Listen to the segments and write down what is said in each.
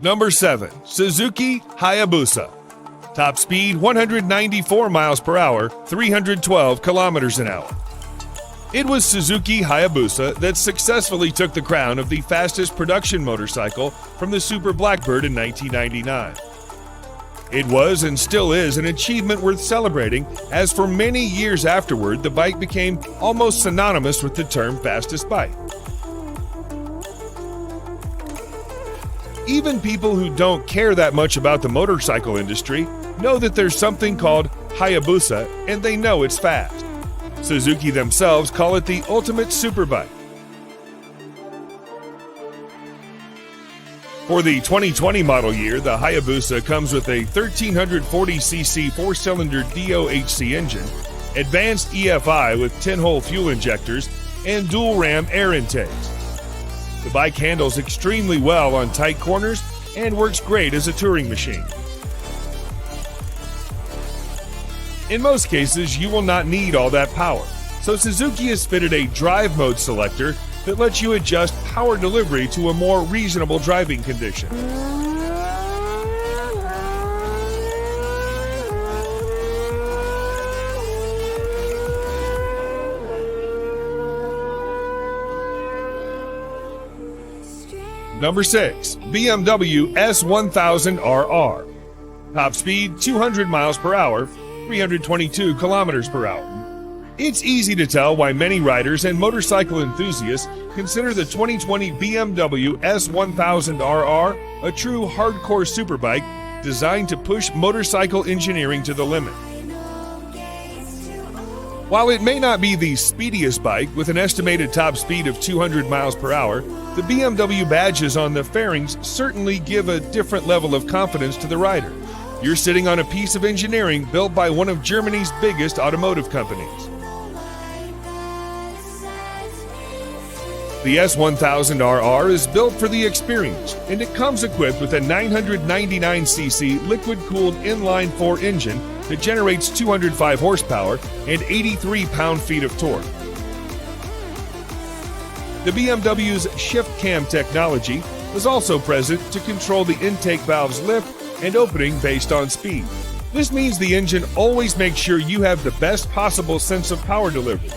Number 7. Suzuki Hayabusa. Top speed 194 miles per hour, 312 kilometers an hour. It was Suzuki Hayabusa that successfully took the crown of the fastest production motorcycle from the Super Blackbird in 1999. It was and still is an achievement worth celebrating, as for many years afterward, the bike became almost synonymous with the term fastest bike. Even people who don't care that much about the motorcycle industry know that there's something called Hayabusa, and they know it's fast. Suzuki themselves call it the ultimate superbike. For the 2020 model year, the Hayabusa comes with a 1340cc four-cylinder DOHC engine, advanced EFI with 10-hole fuel injectors, and dual-ram air intakes. The bike handles extremely well on tight corners and works great as a touring machine. In most cases, you will not need all that power, so Suzuki has fitted a drive mode selector that lets you adjust power delivery to a more reasonable driving condition. Number 6. BMW S1000RR. Top speed 200 miles per hour, 322 kilometers per hour. It's easy to tell why many riders and motorcycle enthusiasts consider the 2020 BMW S1000RR a true hardcore superbike designed to push motorcycle engineering to the limit. While it may not be the speediest bike with an estimated top speed of 200 miles per hour, the BMW badges on the fairings certainly give a different level of confidence to the rider. You're sitting on a piece of engineering built by one of Germany's biggest automotive companies. The S1000RR is built for the experience, and it comes equipped with a 999cc liquid-cooled inline-4 engine that generates 205 horsepower and 83 pound-feet of torque. The BMW's shift cam technology is also present to control the intake valve's lift and opening based on speed. This means the engine always makes sure you have the best possible sense of power delivery.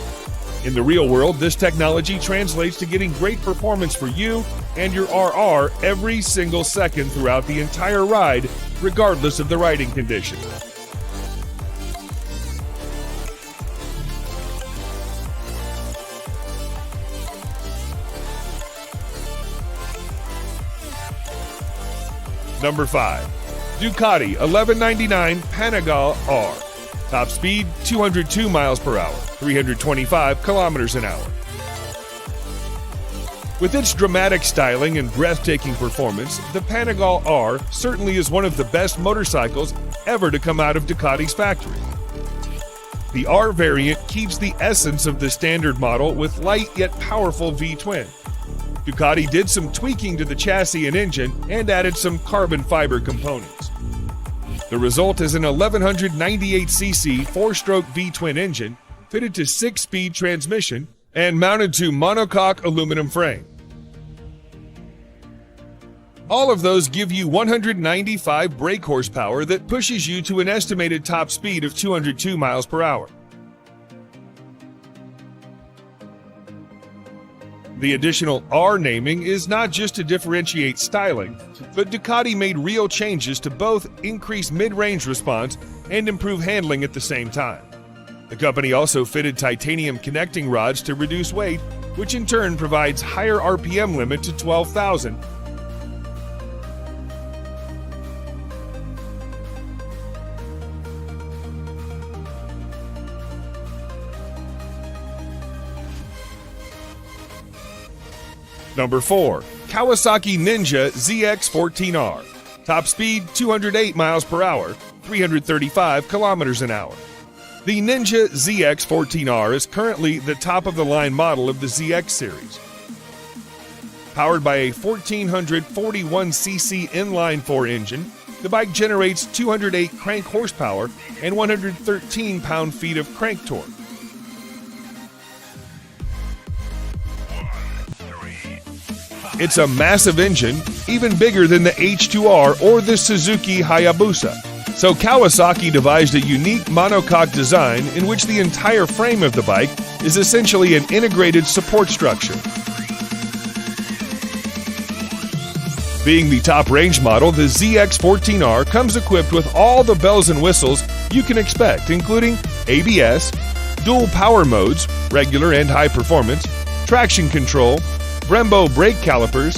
In the real world, this technology translates to getting great performance for you and your RR every single second throughout the entire ride, regardless of the riding condition. Number 5. Ducati 1199 Panigale R. Top speed 202 miles per hour, 325 kilometers an hour. With its dramatic styling and breathtaking performance, the Panigale R certainly is one of the best motorcycles ever to come out of Ducati's factory. The R variant keeps the essence of the standard model with light yet powerful V-twin. Ducati did some tweaking to the chassis and engine and added some carbon fiber components. The result is an 1198cc 4-stroke V-twin engine fitted to 6-speed transmission and mounted to monocoque aluminum frame. All of those give you 195 brake horsepower that pushes you to an estimated top speed of 202 miles per hour. The additional R naming is not just to differentiate styling, but Ducati made real changes to both increase mid-range response and improve handling at the same time. The company also fitted titanium connecting rods to reduce weight, which in turn provides higher RPM limit to 12,000. Number 4. Kawasaki Ninja ZX14R. Top speed 208 miles per hour, 335 kilometers an hour. The Ninja ZX14R is currently the top-of-the-line model of the ZX series. Powered by a 1441cc inline-4 engine, the bike generates 208 crank horsepower and 113 pound-feet of crank torque. It's a massive engine, even bigger than the H2R or the Suzuki Hayabusa. So Kawasaki devised a unique monocoque design in which the entire frame of the bike is essentially an integrated support structure. Being the top range model, the ZX14R comes equipped with all the bells and whistles you can expect, including ABS, dual power modes, regular and high performance, traction control, Brembo brake calipers,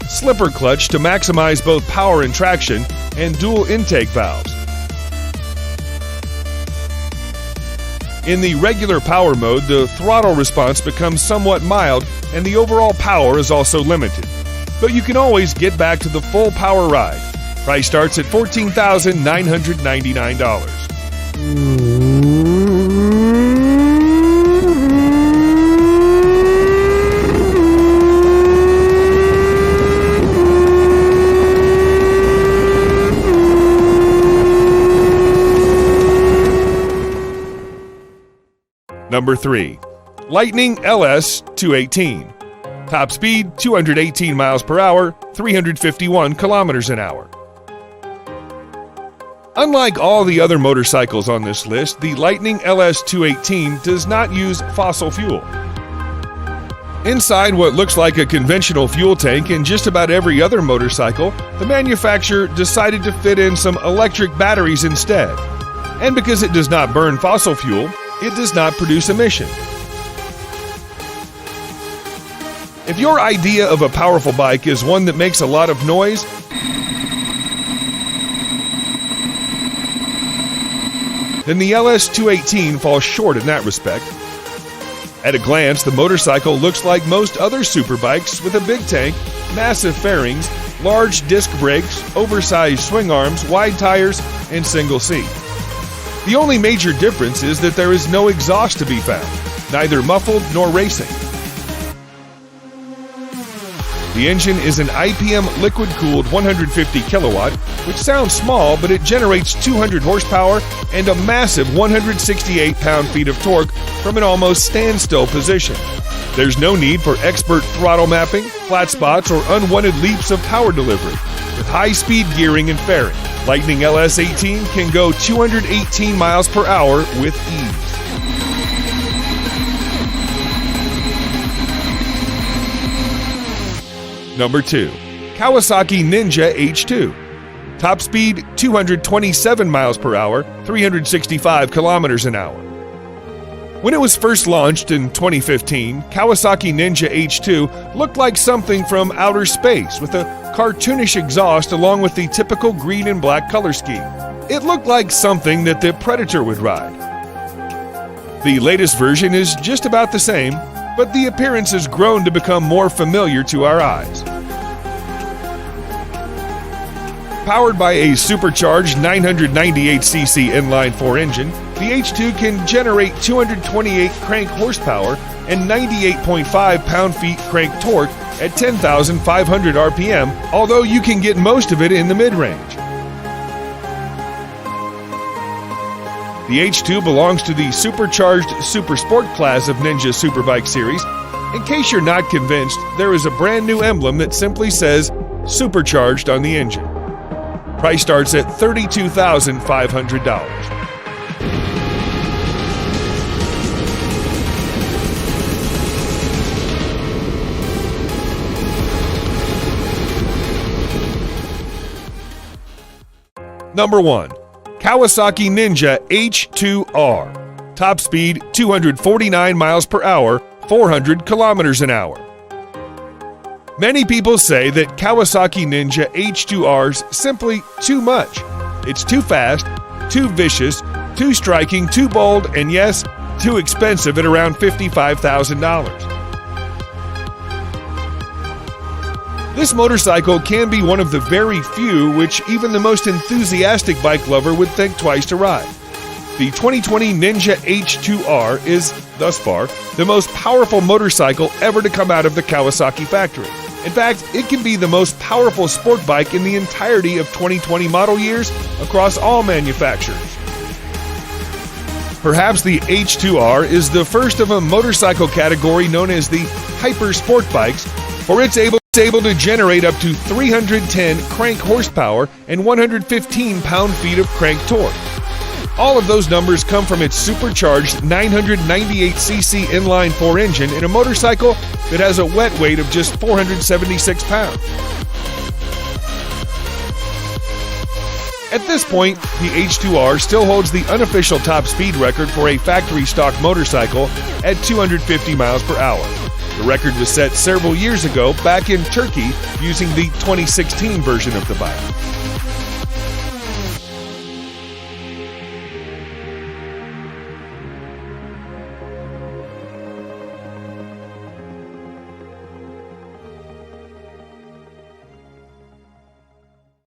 slipper clutch to maximize both power and traction, and dual intake valves. In the regular power mode, the throttle response becomes somewhat mild and the overall power is also limited. But you can always get back to the full power ride. Price starts at $14,999. Number 3. Lightning LS 218. Top speed 218 miles per hour, 351 kilometers an hour. Unlike all the other motorcycles on this list, the Lightning LS 218 does not use fossil fuel. Inside what looks like a conventional fuel tank in just about every other motorcycle, the manufacturer decided to fit in some electric batteries instead. And because it does not burn fossil fuel, it does not produce emission. If your idea of a powerful bike is one that makes a lot of noise, then the LS218 falls short in that respect. At a glance, the motorcycle looks like most other superbikes with a big tank, massive fairings, large disc brakes, oversized swing arms, wide tires, and single seat. The only major difference is that there is no exhaust to be found, neither muffled nor racing. The engine is an IPM liquid-cooled 150 kilowatt, which sounds small, but it generates 200 horsepower and a massive 168 pound-feet of torque from an almost standstill position. There's no need for expert throttle mapping, flat spots, or unwanted leaps of power delivery. With high-speed gearing and fairing, Lightning LS18 can go 218 miles per hour with ease. Number 2. Kawasaki Ninja H2. Top speed 227 miles per hour, 365 kilometers an hour. When it was first launched in 2015, Kawasaki Ninja H2 looked like something from outer space with a cartoonish exhaust along with the typical green and black color scheme. It looked like something that the Predator would ride. The latest version is just about the same, but the appearance has grown to become more familiar to our eyes. Powered by a supercharged 998cc inline-4 engine, the H2 can generate 228 crank horsepower and 98.5 pound-feet crank torque at 10,500 RPM, although you can get most of it in the mid-range. The H2 belongs to the supercharged Super Sport class of Ninja Superbike series. In case you're not convinced, there is a brand new emblem that simply says Supercharged on the engine. Price starts at $32,500. Number 1. Kawasaki Ninja H2R. Top speed 249 miles per hour, 400 kilometers an hour. Many people say that Kawasaki Ninja H2R's simply too much. It's too fast, too vicious, too striking, too bold, and yes, too expensive at around $55,000. This motorcycle can be one of the very few which even the most enthusiastic bike lover would think twice to ride. The 2020 Ninja H2R is, thus far, the most powerful motorcycle ever to come out of the Kawasaki factory. In fact, it can be the most powerful sport bike in the entirety of 2020 model years across all manufacturers. Perhaps the H2R is the first of a motorcycle category known as the hyper sport bikes, for it's able to It's able to generate up to 310 crank horsepower and 115 pound-feet of crank torque. All of those numbers come from its supercharged 998cc inline-4 engine in a motorcycle that has a wet weight of just 476 pounds. At this point, the H2R still holds the unofficial top speed record for a factory-stock motorcycle at 250 miles per hour. The record was set several years ago back in Turkey using the 2016 version of the bike.